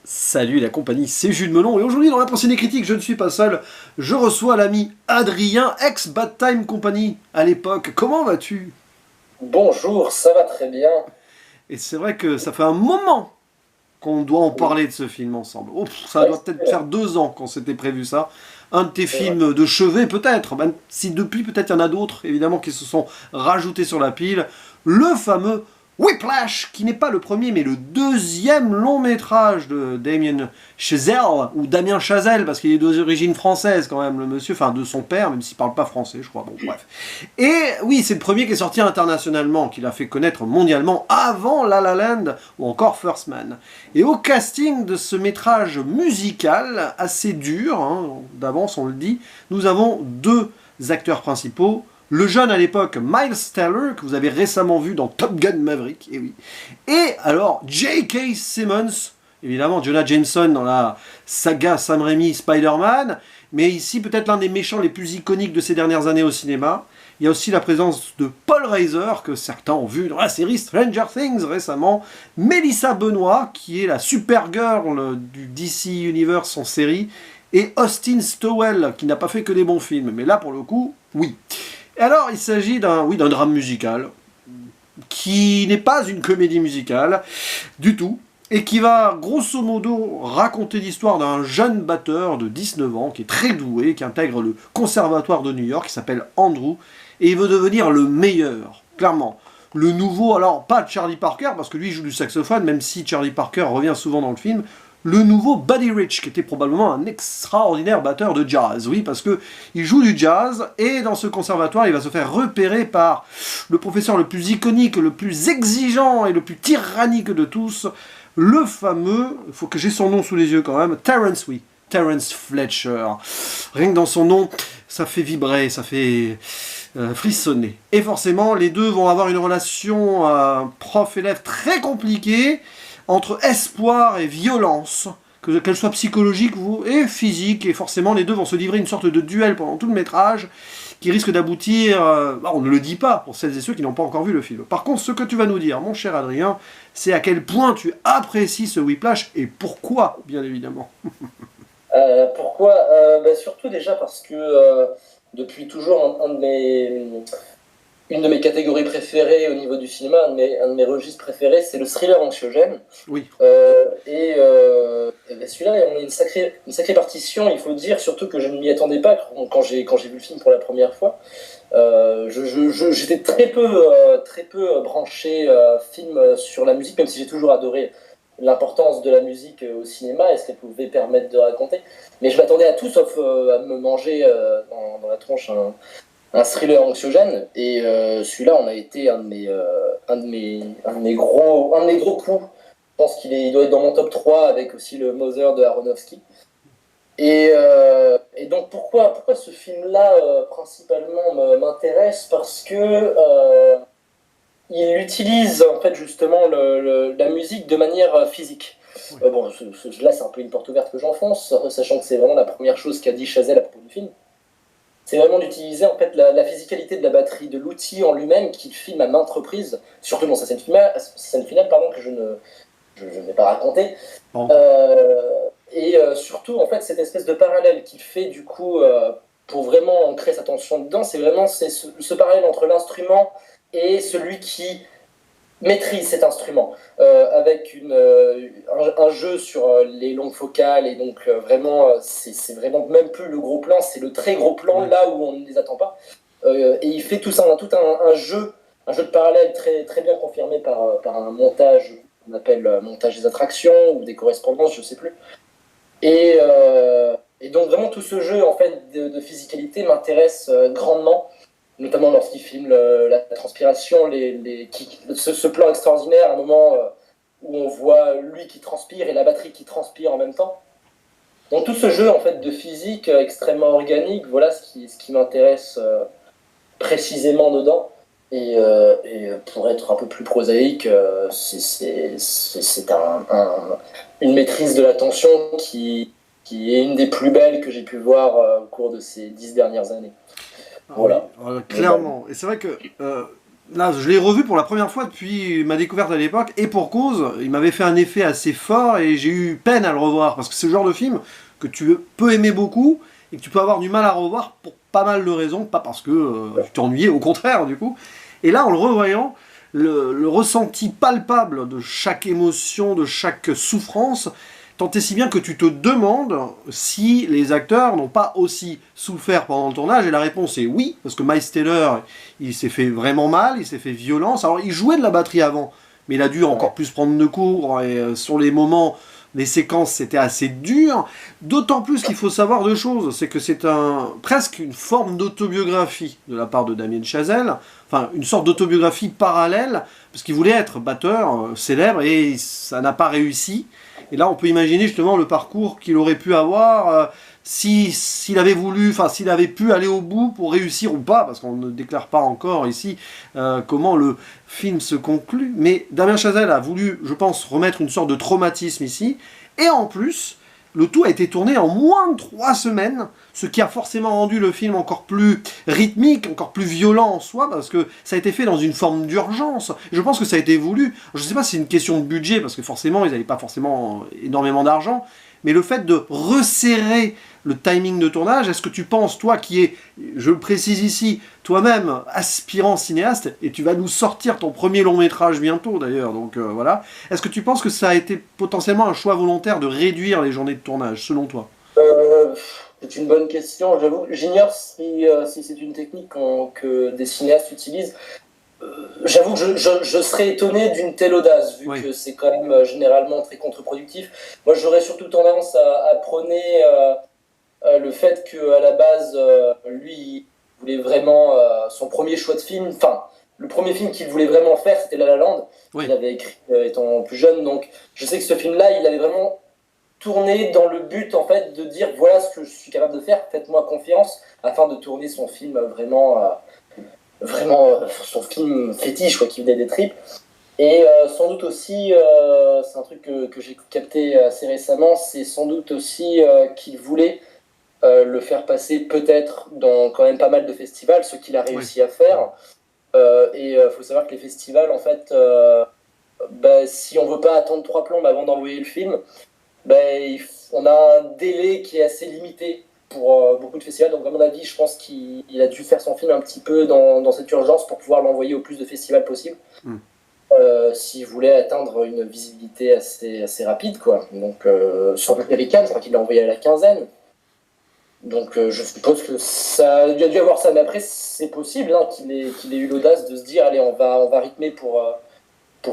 Salut la compagnie, c'est Jules Melon et aujourd'hui dans la pensée des critiques, je ne suis pas seul, je reçois l'ami Adrien, ex-Bad Time Company à l'époque. Comment vas-tu? Bonjour, ça va très bien. Et c'est vrai que ça fait un moment qu'on doit en Oui, parler de ce film ensemble. Oh, ça ouais, doit peut-être faire 2 ans qu'on s'était prévu ça. Un de tes c'est vrai. films de chevet peut-être, même si depuis peut-être il y en a d'autres évidemment qui se sont rajoutés sur la pile. Le fameux Whiplash, qui n'est pas le premier mais le deuxième long métrage de Damien Chazelle, ou Damien Chazelle, parce qu'il est d'origine française quand même le monsieur, enfin de son père, même s'il parle pas français je crois, bon bref. Et oui, c'est le premier qui est sorti internationalement, qui l'a fait connaître mondialement avant La La Land ou encore First Man. Et au casting de ce métrage musical assez dur, hein, d'avance on le dit, nous avons deux acteurs principaux. Le jeune à l'époque Miles Teller, que vous avez récemment vu dans Top Gun Maverick, et oui. Et alors J.K. Simmons, évidemment Jonah Jameson dans la saga Sam Raimi Spider-Man, mais ici peut-être l'un des méchants les plus iconiques de ces dernières années au cinéma. Il y a aussi la présence de Paul Reiser, que certains ont vu dans la série Stranger Things récemment. Mélissa Benoît, qui est la Supergirl du DC Universe en série. Et Austin Stowell, qui n'a pas fait que des bons films. Mais là, pour le coup, oui. Et alors, il s'agit d'un drame musical, qui n'est pas une comédie musicale du tout, et qui va grosso modo raconter l'histoire d'un jeune batteur de 19 ans qui est très doué, qui intègre le conservatoire de New York, qui s'appelle Andrew, et il veut devenir le meilleur, clairement. Le nouveau, alors pas Charlie Parker, parce que lui il joue du saxophone, même si Charlie Parker revient souvent dans le film, le nouveau Buddy Rich, qui était probablement un extraordinaire batteur de jazz. Oui, parce que il joue du jazz, et dans ce conservatoire, il va se faire repérer par le professeur le plus iconique, le plus exigeant et le plus tyrannique de tous, le fameux, il faut que j'ai son nom sous les yeux quand même, Terence, oui, Terence Fletcher. Rien que dans son nom, ça fait vibrer, ça fait frissonner. Et forcément, les deux vont avoir une relation prof-élève très compliquée, entre espoir et violence, qu'elle soit psychologique et physique, et forcément les deux vont se livrer une sorte de duel pendant tout le métrage, qui risque d'aboutir, on ne le dit pas pour celles et ceux qui n'ont pas encore vu le film. Par contre, ce que tu vas nous dire, mon cher Adrien, c'est à quel point tu apprécies ce Whiplash, et pourquoi, bien évidemment. Pourquoi surtout déjà parce que depuis toujours, une de mes catégories préférées au niveau du cinéma, un de mes registres préférés, c'est le thriller anxiogène. Oui. Celui-là, on a une sacrée partition, il faut dire, surtout que je ne m'y attendais pas quand j'ai vu le film pour la première fois. J'étais très peu branché film sur la musique, même si j'ai toujours adoré l'importance de la musique au cinéma et ce qu'elle pouvait permettre de raconter. Mais je m'attendais à tout sauf à me manger dans la tronche un thriller anxiogène. Et celui-là, on a été un de mes gros coups. Je pense il doit être dans mon top 3 avec aussi le Mother de Aronofsky. Et donc pourquoi ce film-là principalement m'intéresse? Parce que il utilise en fait justement la musique de manière physique. Oui. Là c'est un peu une porte ouverte que j'enfonce, sachant que c'est vraiment la première chose qu'a dit Chazelle à propos du film. C'est vraiment d'utiliser en fait la physicalité de la batterie, de l'outil en lui-même qu'il filme à maintes reprises, surtout dans sa scène finale pardon, que je ne vais pas raconter. Bon. Surtout en fait cette espèce de parallèle qu'il fait du coup pour vraiment ancrer sa tension dedans, c'est ce parallèle entre l'instrument et celui qui maîtrise cet instrument, avec un jeu sur les longues focales, et donc c'est vraiment même plus le gros plan, c'est le très gros plan là où on ne les attend pas. Et il fait tout un jeu de parallèle très bien confirmé par un montage qu'on appelle montage des attractions ou des correspondances, je sais plus. Et donc vraiment tout ce jeu en fait de physicalité m'intéresse grandement, notamment lorsqu'il filme la transpiration, ce plan extraordinaire, à un moment où on voit lui qui transpire et la batterie qui transpire en même temps. Donc tout ce jeu en fait de physique extrêmement organique, voilà ce qui m'intéresse précisément dedans. Et pour être un peu plus prosaïque, c'est une maîtrise de la tension qui est une des plus belles que j'ai pu voir au cours de ces 10 dernières années. Ah oui, Voilà. clairement. Et c'est vrai que là, je l'ai revu pour la première fois depuis ma découverte à l'époque, et pour cause, il m'avait fait un effet assez fort, et j'ai eu peine à le revoir, parce que c'est le genre de film que tu peux aimer beaucoup, et que tu peux avoir du mal à revoir pour pas mal de raisons, pas parce que tu t'ennuyais, au contraire, du coup. Et là, en le revoyant, le ressenti palpable de chaque émotion, de chaque souffrance, tant et si bien que tu te demandes si les acteurs n'ont pas aussi souffert pendant le tournage, et la réponse est oui, parce que Miles Teller, il s'est fait vraiment mal, il s'est fait violence. Alors il jouait de la batterie avant, mais il a dû encore plus prendre de cours, et sur les moments, les séquences, c'était assez dur. D'autant plus qu'il faut savoir deux choses, c'est que c'est presque une forme d'autobiographie de la part de Damien Chazelle, enfin une sorte d'autobiographie parallèle, parce qu'il voulait être batteur célèbre, et ça n'a pas réussi. Et là, on peut imaginer justement le parcours qu'il aurait pu avoir s'il avait voulu, enfin s'il avait pu aller au bout pour réussir ou pas, parce qu'on ne déclare pas encore ici comment le film se conclut. Mais Damien Chazelle a voulu, je pense, remettre une sorte de traumatisme ici. Et en plus, le tout a été tourné en moins de 3 semaines, ce qui a forcément rendu le film encore plus rythmique, encore plus violent en soi, parce que ça a été fait dans une forme d'urgence. Je pense que ça a été voulu. Je ne sais pas si c'est une question de budget, parce que forcément, ils n'avaient pas forcément énormément d'argent, mais le fait de resserrer le timing de tournage, est-ce que tu penses, toi qui es, je le précise ici, toi-même aspirant cinéaste, et tu vas nous sortir ton premier long métrage bientôt d'ailleurs, donc voilà, est-ce que tu penses que ça a été potentiellement un choix volontaire de réduire les journées de tournage, selon toi? C'est une bonne question. J'avoue, j'ignore si c'est une technique que des cinéastes utilisent. J'avoue que je serais étonné d'une telle audace, vu que c'est quand même généralement très contre-productif. Moi, j'aurais surtout tendance à prôner le fait qu'à la base, lui, il voulait vraiment son premier choix de film. Enfin, le premier film qu'il voulait vraiment faire, c'était La La Land, qu'il avait écrit étant plus jeune. Donc, je sais que ce film-là, il avait vraiment tourné dans le but, en fait, de dire voilà ce que je suis capable de faire, faites-moi confiance, afin de tourner son film vraiment son film fétiche, quoi, qui venait des tripes. Et sans doute aussi, c'est un truc que j'ai capté assez récemment, c'est sans doute aussi qu'il voulait le faire passer peut-être dans quand même pas mal de festivals, ce qu'il a réussi à faire. Et faut savoir que les festivals, en fait, si on veut pas attendre 3 plombes avant d'envoyer le film, on a un délai qui est assez limité pour beaucoup de festivals. Donc à mon avis, je pense qu'il a dû faire son film un petit peu dans cette urgence pour pouvoir l'envoyer au plus de festivals possible. S'il voulait atteindre une visibilité assez rapide, quoi. Donc sur le Pelican, je crois qu'il l'a envoyé à la quinzaine. Donc je suppose que ça, il a dû avoir ça, mais après c'est possible qu'il ait eu l'audace de se dire allez, on va rythmer pour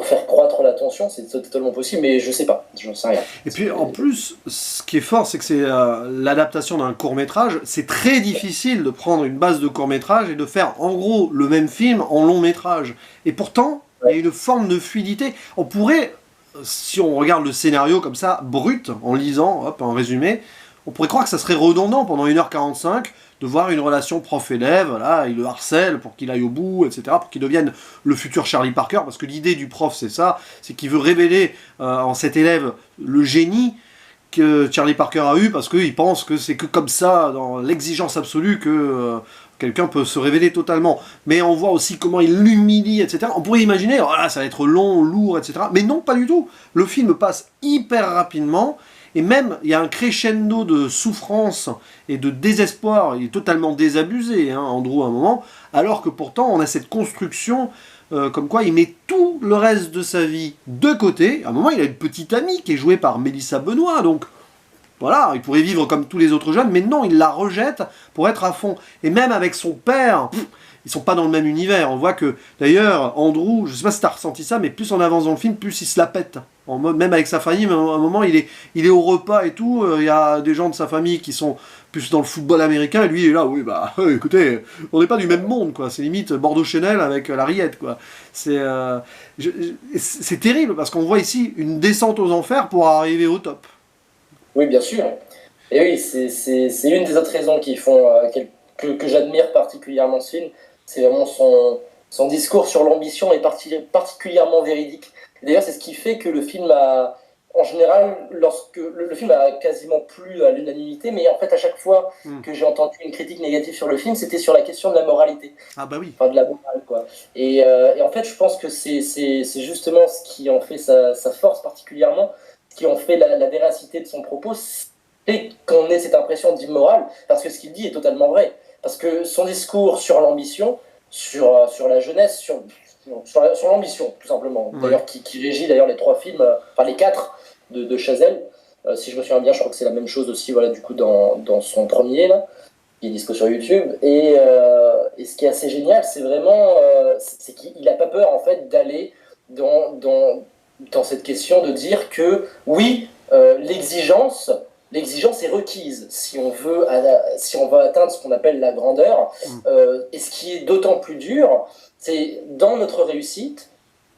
faire croître la tension, c'est totalement possible, mais je sais pas, j'en sais rien. Et puis en plus, ce qui est fort, c'est que c'est l'adaptation d'un court-métrage. C'est très difficile de prendre une base de court-métrage et de faire en gros le même film en long-métrage. Et pourtant, il y a une forme de fluidité. On pourrait, si on regarde le scénario comme ça, brut, en lisant, hop, en résumé, on pourrait croire que ça serait redondant pendant 1h45 de voir une relation prof-élève, voilà, il le harcèle pour qu'il aille au bout, etc., pour qu'il devienne le futur Charlie Parker, parce que l'idée du prof, c'est ça, c'est qu'il veut révéler en cet élève le génie que Charlie Parker a eu, parce qu'il pense que c'est que comme ça, dans l'exigence absolue, que quelqu'un peut se révéler totalement. Mais on voit aussi comment il l'humilie, etc. On pourrait imaginer, oh là, ça va être long, lourd, etc. Mais non, pas du tout. Le film passe hyper rapidement, et même, il y a un crescendo de souffrance et de désespoir. Il est totalement désabusé, hein, Andrew, à un moment. Alors que pourtant, on a cette construction comme quoi il met tout le reste de sa vie de côté. À un moment, il a une petite amie qui est jouée par Mélissa Benoît. Donc, voilà, il pourrait vivre comme tous les autres jeunes. Mais non, il la rejette pour être à fond. Et même avec son père... ils sont pas dans le même univers. On voit que, d'ailleurs, Andrew, je sais pas si tu as ressenti ça, mais plus on avance dans le film, plus il se la pète. Même avec sa famille, mais à un moment, il est au repas et tout, il y a des gens de sa famille qui sont plus dans le football américain, et lui, il est là, oui, bah, écoutez, on n'est pas du même monde, quoi. C'est limite Bordeaux-Chanel avec la rillette, quoi. C'est terrible, parce qu'on voit ici une descente aux enfers pour arriver au top. Oui, bien sûr. Et oui, c'est une des autres raisons qui font que j'admire particulièrement ce film. C'est vraiment son discours sur l'ambition est particulièrement véridique. D'ailleurs, c'est ce qui fait que le film en général, lorsque le film a quasiment plu à l'unanimité, mais en fait, à chaque fois que j'ai entendu une critique négative sur le film, c'était sur la question de la moralité. Ah bah oui. Enfin, de la morale, quoi. Et en fait, je pense que c'est justement ce qui en fait sa force particulièrement, ce qui en fait la véracité de son propos, c'est qu'on ait cette impression d'immoral, parce que ce qu'il dit est totalement vrai. Parce que son discours sur l'ambition, sur la jeunesse, sur l'ambition, tout simplement, d'ailleurs, qui régit d'ailleurs les 3 films, enfin les 4 de Chazelle, si je me souviens bien, je crois que c'est la même chose aussi, voilà, du coup, dans son premier, là, qui est dispo sur YouTube. Et ce qui est assez génial, c'est vraiment, c'est qu'il n'a pas peur, en fait, d'aller dans cette question de dire que, oui, l'exigence est requise si on veut atteindre ce qu'on appelle la grandeur. Et ce qui est d'autant plus dur, c'est dans notre réussite,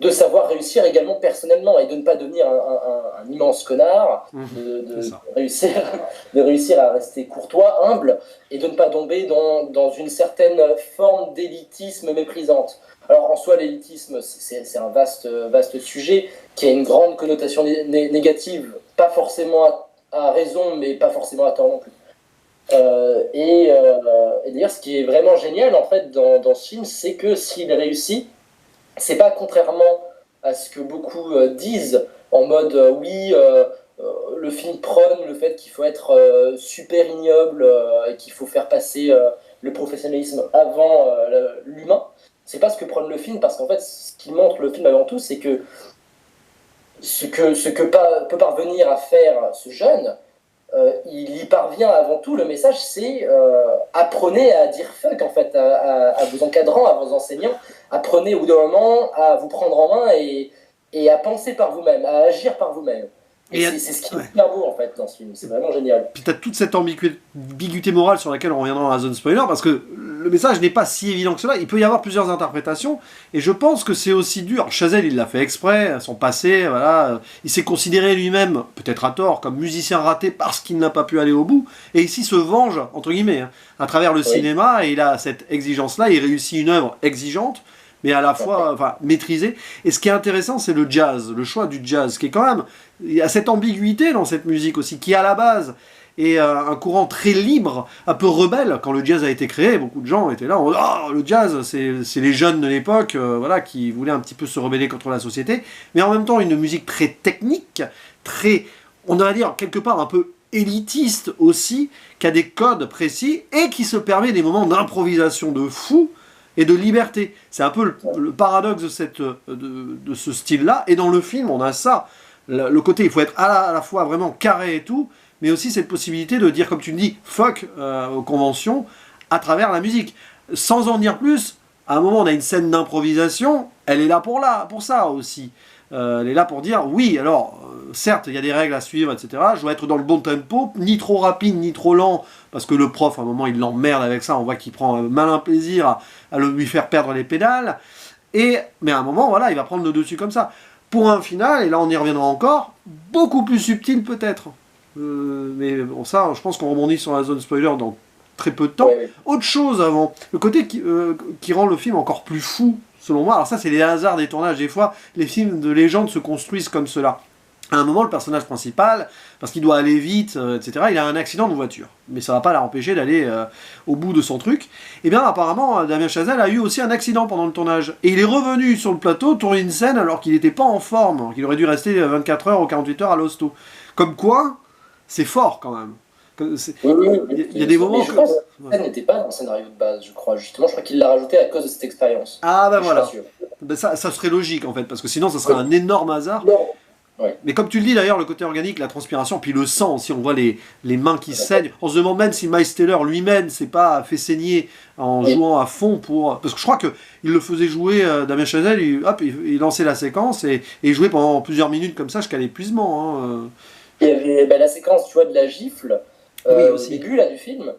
de savoir réussir également personnellement et de ne pas devenir un immense connard, de réussir à rester courtois, humble, et de ne pas tomber dans une certaine forme d'élitisme méprisante. Alors en soi, l'élitisme, c'est un vaste sujet qui a une grande connotation négative, pas forcément à raison, mais pas forcément à tort non plus. Et d'ailleurs, ce qui est vraiment génial en fait dans ce film, c'est que s'il réussit, c'est pas contrairement à ce que beaucoup disent en mode le film prône le fait qu'il faut être super ignoble et qu'il faut faire passer le professionnalisme avant l'humain. C'est pas ce que prône le film, parce qu'en fait ce qu'il montre le film avant tout, c'est que ce que peut parvenir à faire ce jeune, il y parvient avant tout. Le message, c'est apprenez à dire fuck en fait à vos encadrants, à vos enseignants. Apprenez au bout d'un moment à vous prendre en main et à penser par vous-même, à agir par vous-même. Et c'est ce qui est super beau en fait dans ce film, c'est vraiment génial. Puis t'as toute cette ambiguïté morale sur laquelle on reviendra dans la zone spoiler, parce que le message n'est pas si évident que cela, il peut y avoir plusieurs interprétations, et je pense que c'est aussi dur. Chazelle, il l'a fait exprès, son passé, voilà, il s'est considéré lui-même, peut-être à tort, comme musicien raté parce qu'il n'a pas pu aller au bout, et ici se venge, entre guillemets, à travers le cinéma, et il a cette exigence-là, il réussit une œuvre exigeante, mais à la fois maîtrisée. Et ce qui est intéressant, c'est le jazz, le choix du jazz, qui est quand même, il y a cette ambiguïté dans cette musique aussi, qui à la base est un courant très libre, un peu rebelle. Quand le jazz a été créé, beaucoup de gens étaient là, on dit, oh, le jazz, c'est les jeunes de l'époque, voilà, qui voulaient un petit peu se rebeller contre la société, mais en même temps une musique très technique, très, on va dire quelque part un peu élitiste aussi, qui a des codes précis et qui se permet des moments d'improvisation de fou et de liberté. C'est un peu le paradoxe de ce style-là. Et dans le film, on a ça. Le côté, il faut être à la fois vraiment carré et tout, mais aussi cette possibilité de dire, comme tu me dis, fuck aux conventions à travers la musique. Sans en dire plus, à un moment, on a une scène d'improvisation, elle est là pour ça aussi. Elle est là pour dire, oui, alors, certes, il y a des règles à suivre, etc. Je dois être dans le bon tempo, ni trop rapide, ni trop lent, parce que le prof, à un moment, il l'emmerde avec ça, on voit qu'il prend un malin plaisir à lui faire perdre les pédales, mais à un moment, voilà, il va prendre le dessus comme ça. Pour un final, et là on y reviendra encore, beaucoup plus subtil peut-être. Mais bon, ça, je pense qu'on rebondit sur la zone spoiler dans très peu de temps. Ouais. Autre chose avant, le côté qui rend le film encore plus fou, selon moi, alors ça c'est les hasards des tournages, des fois les films de légende se construisent comme cela. À un moment, le personnage principal, parce qu'il doit aller vite, etc., il a un accident de voiture. Mais ça ne va pas l'empêcher d'aller au bout de son truc. Et bien apparemment, Damien Chazelle a eu aussi un accident pendant le tournage. Et il est revenu sur le plateau tourner une scène alors qu'il n'était pas en forme, qu'il aurait dû rester 24 heures ou 48 heures à l'hosto. Comme quoi, c'est fort quand même. Il y a des moments je pense que ça n'était pas dans le scénario de base, je crois. Justement, je crois qu'il l'a rajouté à cause de cette expérience. Ah ben voilà. Je suis pas sûr. Ben, ça serait logique en fait, parce que sinon ça serait un énorme hasard. Non. Ouais. Mais comme tu le dis d'ailleurs, le côté organique, la transpiration, puis le sang aussi, on voit les mains qui saignent. On se demande même si Miles Teller lui-même s'est pas fait saigner en jouant à fond pour... Parce que je crois qu'il le faisait jouer, Damien Chazelle, il lançait la séquence et il jouait pendant plusieurs minutes comme ça jusqu'à l'épuisement. Hein. Il y avait la séquence, tu vois, de la gifle au début là, du film.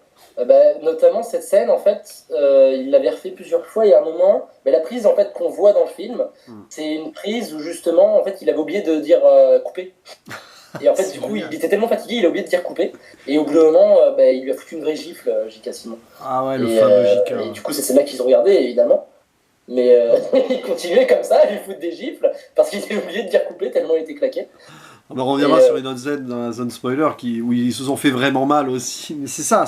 Notamment cette scène, en fait, il l'avait refait plusieurs fois. Il y a un moment, la prise en fait qu'on voit dans le film, c'est une prise où justement, en fait, il avait oublié de dire couper. Et en fait, du coup, il était tellement fatigué, il a oublié de dire couper. Et au bout d'un moment, il lui a foutu une vraie gifle, J.K. Simon. Ah ouais, le fameux J.K. Et du coup, c'est là qu'ils ont regardé, évidemment. Mais il continuait comme ça, à lui foutre des gifles, parce qu'il avait oublié de dire couper tellement il était claqué. On reviendra sur Enoch Z dans la zone spoiler où ils se sont fait vraiment mal aussi. Mais c'est ça,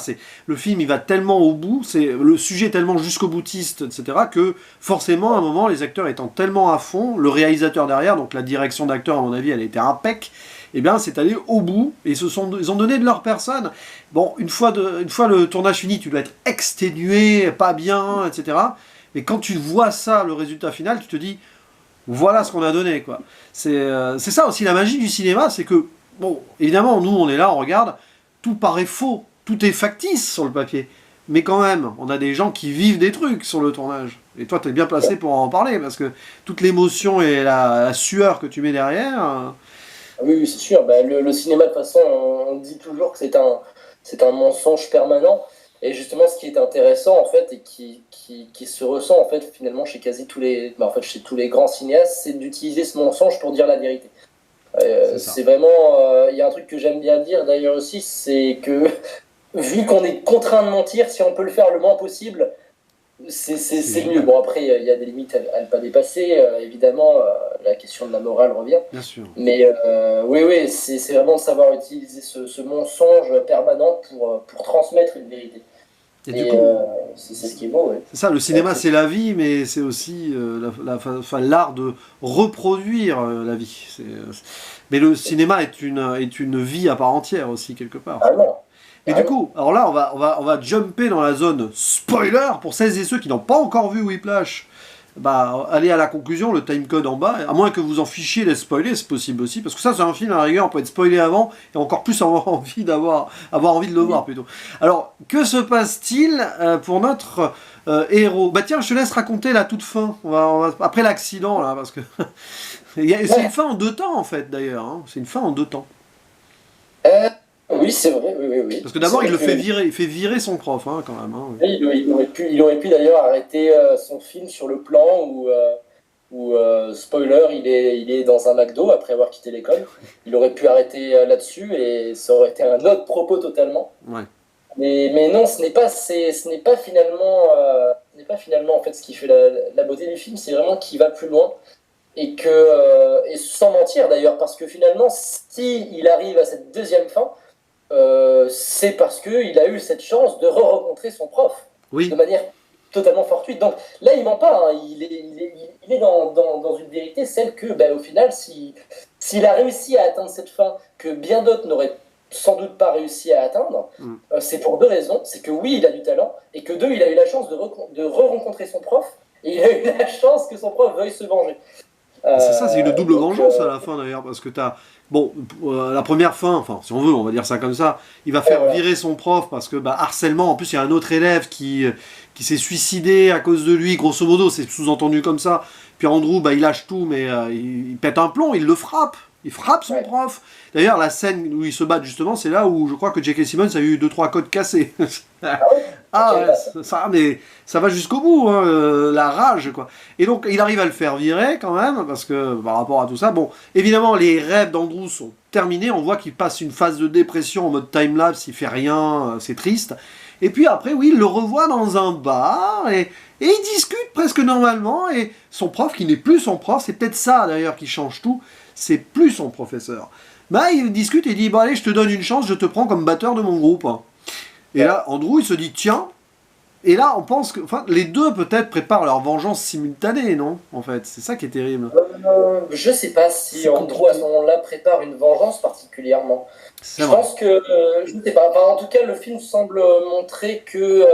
le film il va tellement au bout, le sujet est tellement jusqu'au boutiste, etc. que forcément à un moment les acteurs étant tellement à fond, le réalisateur derrière, donc la direction d'acteur à mon avis elle était impec, et bien c'est allé au bout et ils ont donné de leur personne. Bon, une fois le tournage fini, tu dois être exténué, pas bien, etc. Mais quand tu vois ça, le résultat final, tu te dis voilà ce qu'on a donné, quoi. C'est ça aussi la magie du cinéma, c'est que, bon, évidemment, nous on est là, on regarde, tout paraît faux, tout est factice sur le papier. Mais quand même, on a des gens qui vivent des trucs sur le tournage. Et toi, tu es bien placé pour en parler, parce que toute l'émotion et la sueur que tu mets derrière... Oui, c'est sûr. Bah, le cinéma, de toute façon, on dit toujours que c'est un mensonge permanent. Et justement, ce qui est intéressant, en fait, et qui se ressent, en fait, finalement, chez quasi chez tous les grands cinéastes, c'est d'utiliser ce mensonge pour dire la vérité. C'est vraiment... Il y a un truc que j'aime bien dire, d'ailleurs, aussi, c'est que, vu qu'on est contraint de mentir, si on peut le faire le moins possible, c'est mieux. Bon, après, il y a des limites à ne pas dépasser. Évidemment, la question de la morale revient. Bien sûr. Mais oui, c'est vraiment de savoir utiliser ce mensonge permanent pour transmettre une vérité. Et du coup, c'est ce qui est beau. Ouais. C'est ça, le cinéma c'est la vie, mais c'est aussi l'art de reproduire la vie. Mais le cinéma est une vie à part entière aussi, quelque part. Ah non. Mais du coup, alors là, on va jumper dans la zone spoiler pour celles et ceux qui n'ont pas encore vu Whiplash. Bah, allez à la conclusion, le timecode en bas, à moins que vous en fichiez les spoiler, c'est possible aussi, parce que ça c'est un film à la rigueur, on peut être spoilé avant, et encore plus avoir envie de le voir plutôt. Alors, que se passe-t-il pour notre héros? Bah tiens, je te laisse raconter la toute fin, après l'accident là, parce que c'est une fin en 2 temps en fait d'ailleurs, hein. C'est une fin en 2 temps. Oui, c'est vrai, oui. Parce que d'abord, il fait virer son prof, hein, quand même. Hein, oui. Il aurait pu d'ailleurs arrêter son film sur le plan où spoiler, il est dans un McDo après avoir quitté l'école. Il aurait pu arrêter là-dessus et ça aurait été un autre propos totalement. Ouais. Mais non, ce n'est pas finalement en fait ce qui fait la beauté du film, c'est vraiment qu'il va plus loin. Et sans mentir d'ailleurs, parce que finalement, s'il arrive à cette deuxième fin, c'est parce qu'il a eu cette chance de re-rencontrer son prof de manière totalement fortuite. Donc là, il ment pas, hein. Il est dans une vérité, celle que, au final, s'il a réussi à atteindre cette fin que bien d'autres n'auraient sans doute pas réussi à atteindre, c'est pour 2 raisons. C'est que oui, il a du talent, et que 2, il a eu la chance de re-rencontrer son prof, et il a eu la chance que son prof veuille se venger. C'est ça, c'est une double vengeance à la fin d'ailleurs, parce que t'as... Bon, la première fin, enfin, si on veut, on va dire ça comme ça, il va faire virer son prof parce que, harcèlement, en plus il y a un autre élève qui s'est suicidé à cause de lui, grosso modo, c'est sous-entendu comme ça. Puis Andrew, il lâche tout, mais il pète un plomb, il le frappe. Il frappe son prof. D'ailleurs, la scène où ils se battent, justement, c'est là où je crois que J.K. Simmons a eu 2-3 codes cassés. Mais ça va jusqu'au bout, hein, la rage, quoi. Et donc, il arrive à le faire virer, quand même, parce que, par rapport à tout ça, bon, évidemment, les rêves d'Andrew sont terminés. On voit qu'il passe une phase de dépression en mode time-lapse, il fait rien, c'est triste. Et puis après, oui, il le revoit dans un bar, et il discute presque normalement, et son prof, qui n'est plus son prof, c'est peut-être ça, d'ailleurs, qui change tout, c'est plus son professeur. Il discute et il dit, allez, je te donne une chance, je te prends comme batteur de mon groupe. Et là, Andrew, il se dit, tiens, et là, on pense que, les deux, peut-être, préparent leur vengeance simultanée, non? En fait, c'est ça qui est terrible. Je sais pas si Andrew, à ce moment-là, prépare une vengeance particulièrement. Je pense que, je ne sais pas, en tout cas, le film semble montrer que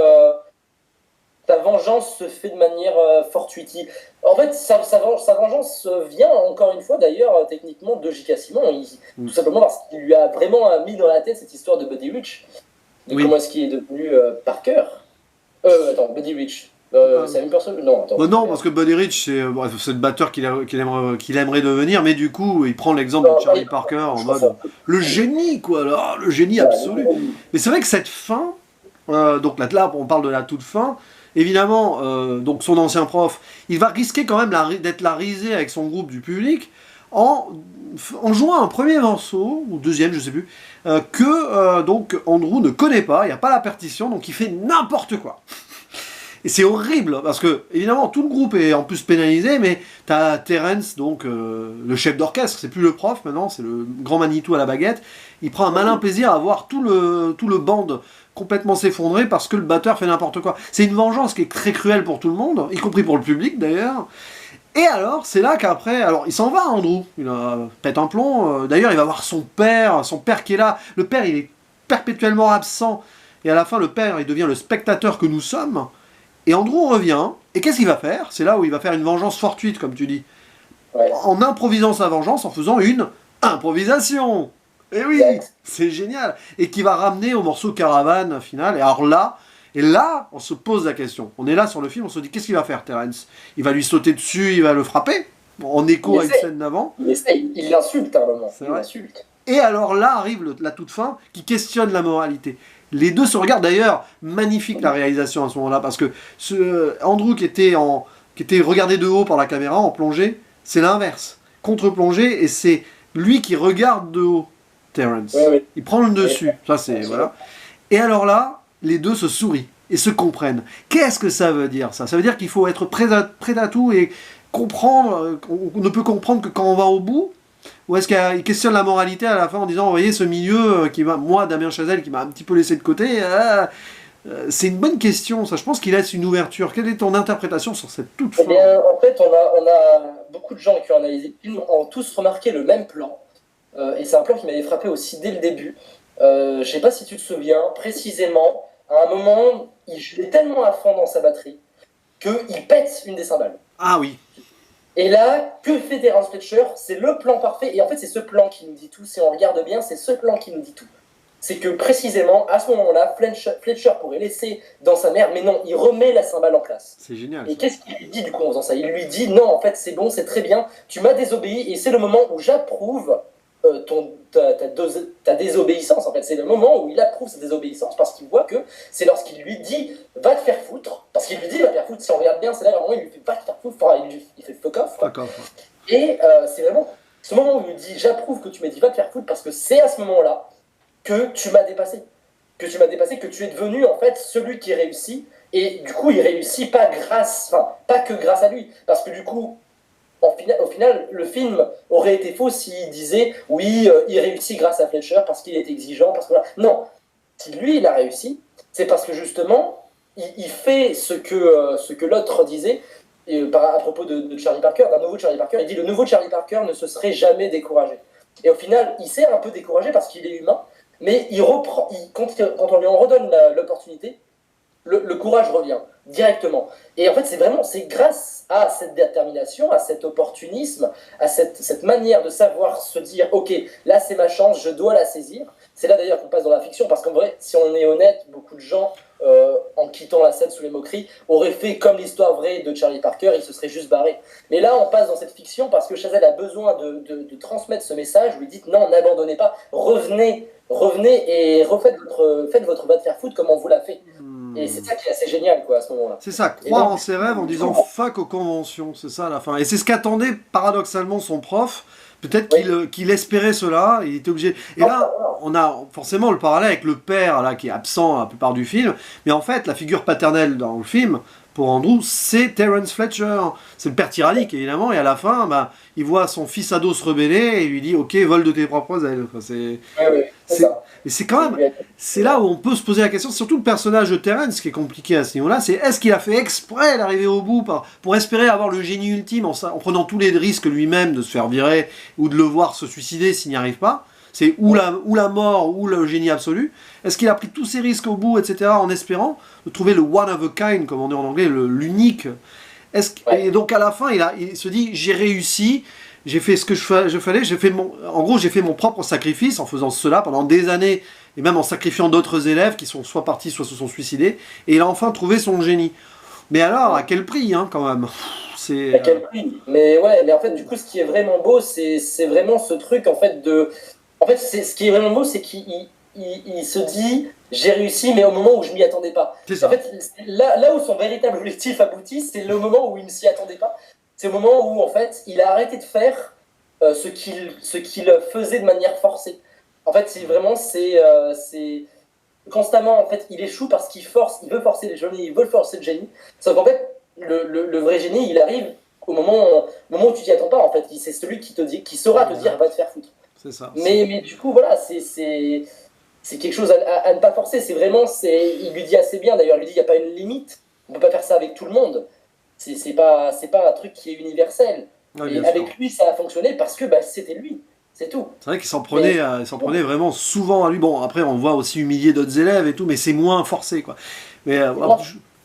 ta vengeance se fait de manière fortuite. En fait, sa vengeance vient, encore une fois, d'ailleurs, techniquement, de J.K. Simmons. Tout simplement parce qu'il lui a vraiment mis dans la tête cette histoire de Buddy Rich. Comment est-ce qu'il est devenu Parker. Buddy Rich. C'est la même personne? Non, non, parce que Buddy Rich, c'est le batteur qu'il aimerait devenir, mais du coup, il prend l'exemple de Charlie Parker en mode le génie, quoi, là, le génie absolu. Mais c'est vrai que cette fin, donc là, on parle de la toute fin. Évidemment, donc son ancien prof, il va risquer quand même d'être la risée avec son groupe du public en jouant un premier morceau, ou deuxième, je sais plus, que donc Andrew ne connaît pas, il n'y a pas la partition, donc il fait n'importe quoi. Et c'est horrible, parce que, évidemment, tout le groupe est en plus pénalisé, mais t'as Terence, donc le chef d'orchestre, c'est plus le prof maintenant, c'est le grand Manitou à la baguette. Il prend un malin plaisir à voir tout le band complètement s'effondrer parce que le batteur fait n'importe quoi. C'est une vengeance qui est très cruelle pour tout le monde, y compris pour le public d'ailleurs. Et alors, c'est là qu'après, alors il s'en va, Andrew, il pète un plomb. D'ailleurs, il va voir son père qui est là. Le père, il est perpétuellement absent. Et à la fin, le père, il devient le spectateur que nous sommes. Et Andrew revient, et qu'est-ce qu'il va faire? C'est là où il va faire une vengeance fortuite, comme tu dis. Ouais. En improvisant sa vengeance, en faisant une improvisation. Et oui, c'est génial. Et qui va ramener au morceau Caravane final. Et alors là, on se pose la question. On est là sur le film, on se dit, qu'est-ce qu'il va faire, Terence? Il va lui sauter dessus, il va le frapper, en écho à une scène d'avant. Il essaye, il l'insulte à un moment. C'est vrai. Et alors là arrive la toute fin, qui questionne la moralité. Les deux se regardent d'ailleurs, magnifique la réalisation à ce moment-là, parce que Andrew qui était regardé de haut par la caméra, en plongée, c'est l'inverse. Contre-plongée, et c'est lui qui regarde de haut, Terence. Ouais. Il prend le dessus, ça c'est, voilà. Et alors là, les deux se sourient et se comprennent. Qu'est-ce que ça veut dire, ça? Ça veut dire qu'il faut être prêt à tout et comprendre, on ne peut comprendre que quand on va au bout. Ou est-ce qu'il questionne la moralité à la fin en disant, vous voyez, ce milieu moi, Damien Chazelle, qui m'a un petit peu laissé de côté, c'est une bonne question, ça. Je pense qu'il laisse une ouverture. Quelle est ton interprétation sur cette toute fin? Eh bien, en fait, on a beaucoup de gens qui ont analysé le film, ont tous remarqué le même plan. Et c'est un plan qui m'avait frappé aussi dès le début. Je sais pas si tu te souviens, précisément, à un moment, il est tellement à fond dans sa batterie qu'il pète une des cymbales. Ah oui. Et là, que fait Terence Fletcher? C'est le plan parfait, et en fait c'est ce plan qui nous dit tout. Si on regarde bien, c'est ce plan qui nous dit tout. C'est que précisément, à ce moment-là, Fletcher pourrait laisser dans sa mère, mais non, il remet la cymbale en place. C'est génial. Et qu'est-ce qu'il lui dit du coup en faisant ça? Il lui dit, non, en fait c'est bon, c'est très bien, tu m'as désobéi, et c'est le moment où j'approuve ta désobéissance. En fait, c'est le moment où il approuve sa désobéissance, parce qu'il voit que c'est lorsqu'il lui dit va te faire foutre, parce qu'il lui dit va te faire foutre, si on regarde bien, c'est là le moment où il lui fait va te faire foutre, enfin, il fait fuck off. Fuck off. Et c'est vraiment ce moment où il lui dit j'approuve que tu m'aies dit va te faire foutre, parce que c'est à ce moment-là que tu m'as dépassé. Que tu es devenu en fait celui qui réussit, et du coup il réussit pas que grâce à lui, parce que du coup au final, le film aurait été faux s'il disait oui, il réussit grâce à Fletcher parce qu'il est exigeant, parce que voilà. Non, si lui il a réussi, c'est parce que justement il fait ce que l'autre disait à propos de Charlie Parker, d'un nouveau Charlie Parker. Il dit le nouveau Charlie Parker ne se serait jamais découragé. Et au final, il s'est un peu découragé parce qu'il est humain, mais il reprend, quand on lui en redonne l'opportunité, le courage revient directement. Et en fait, c'est grâce à cette détermination, à cet opportunisme, à cette manière de savoir se dire, ok, là c'est ma chance, je dois la saisir. C'est là d'ailleurs qu'on passe dans la fiction, parce qu'en vrai, si on est honnête, beaucoup de gens, en quittant la scène sous les moqueries, auraient fait comme l'histoire vraie de Charlie Parker, ils se seraient juste barrés. Mais là, on passe dans cette fiction parce que Chazelle a besoin de transmettre ce message. Vous lui dites, non, n'abandonnez pas, revenez et faites votre va de faire foot comme on vous l'a fait. Et c'est ça qui est assez génial, quoi, à ce moment-là. C'est ça, croire en ses rêves en disant fuck aux conventions, c'est ça à la fin. Et c'est ce qu'attendait paradoxalement son prof. Peut-être qu'il espérait cela, il était obligé. Et là, on a forcément le parallèle avec le père là, qui est absent la plupart du film. Mais en fait, la figure paternelle dans le film, pour Andrew, c'est Terence Fletcher. C'est le père tyrannique, évidemment. Et à la fin, il voit son fils ado se rebeller et il lui dit ok, vole de tes propres ailes. Et c'est quand même, c'est là où on peut se poser la question, surtout le personnage de Terence qui est compliqué à ce niveau-là, c'est est-ce qu'il a fait exprès d'arriver au bout pour espérer avoir le génie ultime en prenant tous les risques lui-même de se faire virer ou de le voir se suicider s'il n'y arrive pas? C'est ou la mort ou le génie absolu. Est-ce qu'il a pris tous ces risques au bout, etc., en espérant de trouver le one of a kind, comme on dit en anglais, l'unique? Et donc à la fin, il se dit j'ai réussi. J'ai fait ce que je fallais, j'ai fait mon propre sacrifice en faisant cela pendant des années, et même en sacrifiant d'autres élèves qui sont soit partis, soit se sont suicidés, et il a enfin trouvé son génie. Mais alors, à quel prix, hein, quand même? À quel prix? Mais en fait, du coup, ce qui est vraiment beau, c'est vraiment ce truc, en fait, ce qui est vraiment beau, c'est qu'il se dit, j'ai réussi, mais au moment où je m'y attendais pas. C'est ça. En fait, là où son véritable objectif aboutit, c'est le moment où il ne s'y attendait pas. C'est au moment où, en fait, il a arrêté de faire ce qu'il faisait de manière forcée. En fait, c'est vraiment, constamment, en fait, il échoue parce il veut forcer le génie, il veut forcer le génie. Sauf qu'en fait, le vrai génie, il arrive au moment où tu t'y attends pas, en fait. C'est celui qui saura te dire, va te faire foutre. C'est ça. Mais du coup, voilà, c'est quelque chose à ne pas forcer. Il lui dit assez bien, d'ailleurs, il lui dit, il n'y a pas une limite. On ne peut pas faire ça avec tout le monde. C'est pas un truc qui est universel. Ouais, Et avec lui, ça a fonctionné parce que c'était lui. C'est tout. C'est vrai qu'il s'en prenait, prenait vraiment souvent à lui. Bon, après, on voit aussi humilier d'autres élèves et tout, mais c'est moins forcé, quoi. Mais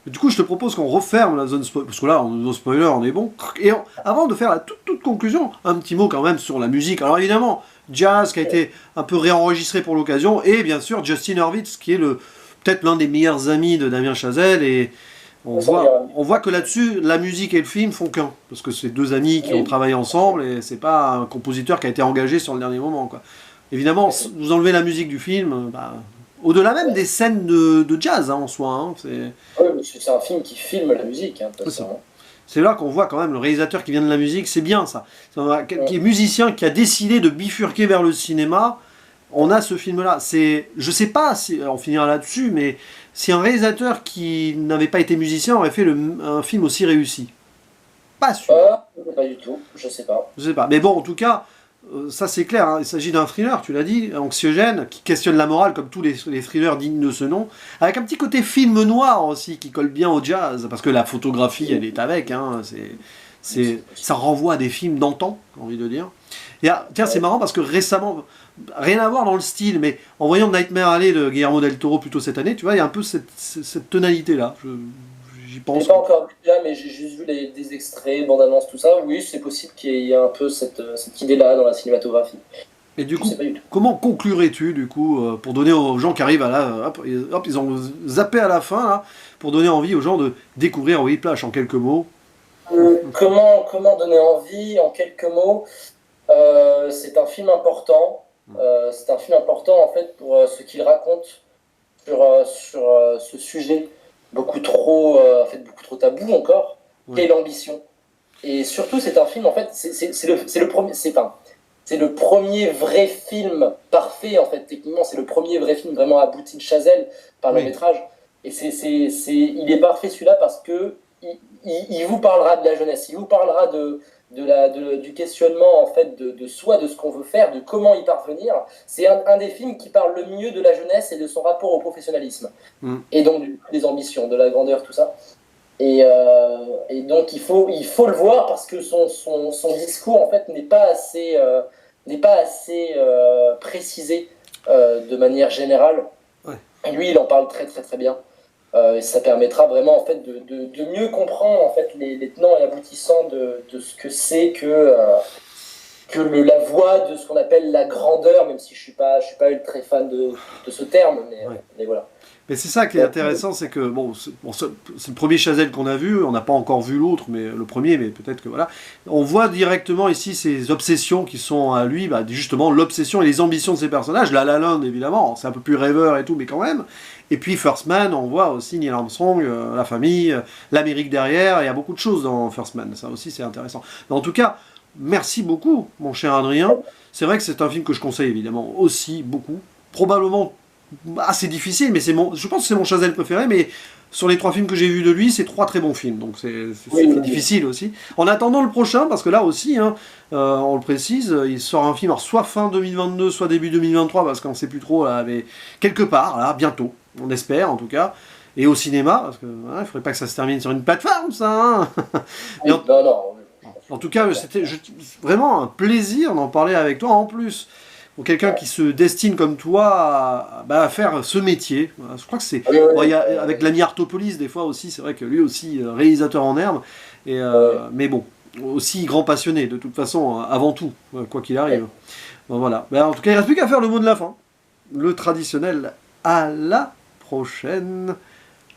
du coup, je te propose qu'on referme la zone spoiler, parce que là, zone spoiler, on est bon. Et avant de faire la toute conclusion, un petit mot quand même sur la musique. Alors évidemment, jazz qui a été un peu réenregistré pour l'occasion, et bien sûr Justin Hurwitz, qui est peut-être l'un des meilleurs amis de Damien Chazelle, et on voit que là-dessus, la musique et le film font qu'un. Parce que c'est deux amis qui ont travaillé ensemble et c'est pas un compositeur qui a été engagé sur le dernier moment, quoi. Évidemment, vous enlevez la musique du film, au-delà même des scènes de jazz, en soi. Hein, c'est un film qui filme la musique. Hein, c'est là qu'on voit quand même le réalisateur qui vient de la musique, c'est bien ça. Qui est musicien, qui a décidé de bifurquer vers le cinéma. On a ce film-là. Je sais pas si on finira là-dessus, mais si un réalisateur qui n'avait pas été musicien aurait fait un film aussi réussi. Pas sûr. Pas du tout, je sais pas. Je sais pas. Mais bon, en tout cas, ça c'est clair. Hein, il s'agit d'un thriller, tu l'as dit, anxiogène, qui questionne la morale comme tous les thrillers dignes de ce nom, avec un petit côté film noir aussi qui colle bien au jazz, parce que la photographie, elle est avec. Hein, ça renvoie à des films d'antan, j'ai envie de dire. Tiens, c'est marrant parce que récemment, rien à voir dans le style, mais en voyant Nightmare Alley de Guillermo del Toro plutôt cette année, tu vois, il y a un peu cette tonalité-là. J'y pense. Je n'ai pas encore vu là, mais j'ai juste vu des extraits, bande-annonce, tout ça. Oui, c'est possible qu'il y ait un peu cette idée-là dans la cinématographie. Et du coup, comment conclurais-tu, du coup, pour donner aux gens qui arrivent à la... Hop, ils ont zappé à la fin, là, pour donner envie aux gens de découvrir Whiplash en quelques mots. Comment donner envie en quelques mots? C'est un film important. C'est un film important, en fait, pour ce qu'il raconte sur ce sujet beaucoup trop tabou encore, qui est l'ambition. Et surtout, c'est un film, en fait, c'est le premier vrai film parfait, en fait, techniquement, c'est le premier vrai film vraiment abouti de Chazelle par long métrage. Et il est parfait celui-là parce que il vous parlera de la jeunesse, il vous parlera du questionnement en fait de soi, de ce qu'on veut faire, de comment y parvenir. C'est un des films qui parle le mieux de la jeunesse et de son rapport au professionnalisme. Et donc des ambitions, de la grandeur, tout ça. Et donc il faut le voir parce que son discours en fait n'est pas assez précisé de manière générale. Et lui, il en parle très très très bien. Et ça permettra vraiment en fait de mieux comprendre en fait les tenants et aboutissants de ce que c'est que la voie de ce qu'on appelle la grandeur, même si je suis pas très fan de ce terme, mais voilà. Mais c'est ça qui est intéressant, c'est que c'est le premier Chazelle qu'on a vu, on n'a pas encore vu l'autre, mais le premier, mais peut-être que voilà. On voit directement ici ces obsessions qui sont à lui, justement l'obsession et les ambitions de ses personnages. La La Land, évidemment, c'est un peu plus rêveur et tout, mais quand même. Et puis First Man, on voit aussi Neil Armstrong, la famille, l'Amérique derrière, il y a beaucoup de choses dans First Man, ça aussi c'est intéressant. Mais en tout cas, merci beaucoup, mon cher Adrien. C'est vrai que c'est un film que je conseille évidemment aussi beaucoup, probablement assez difficile, mais je pense que c'est mon Chazelle préféré, mais sur les 3 films que j'ai vus de lui, c'est 3 très bons films, donc c'est difficile aussi. En attendant le prochain, parce que là aussi, hein, on le précise, il sort un film, alors soit fin 2022, soit début 2023, parce qu'on ne sait plus trop, là, mais quelque part, là, bientôt, on espère en tout cas, et au cinéma, parce que il ne faudrait pas que ça se termine sur une plateforme, ça. Hein. En tout cas, c'était vraiment un plaisir d'en parler avec toi, en plus. Pour quelqu'un qui se destine comme toi à faire ce métier. Je crois que c'est... avec l'ami Artopolis, des fois aussi, c'est vrai que lui aussi, réalisateur en herbe, mais bon, aussi grand passionné, de toute façon, avant tout, quoi qu'il arrive. Bon, voilà. En tout cas, il ne reste plus qu'à faire le mot de la fin. Le traditionnel, à la prochaine.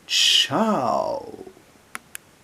Ciao.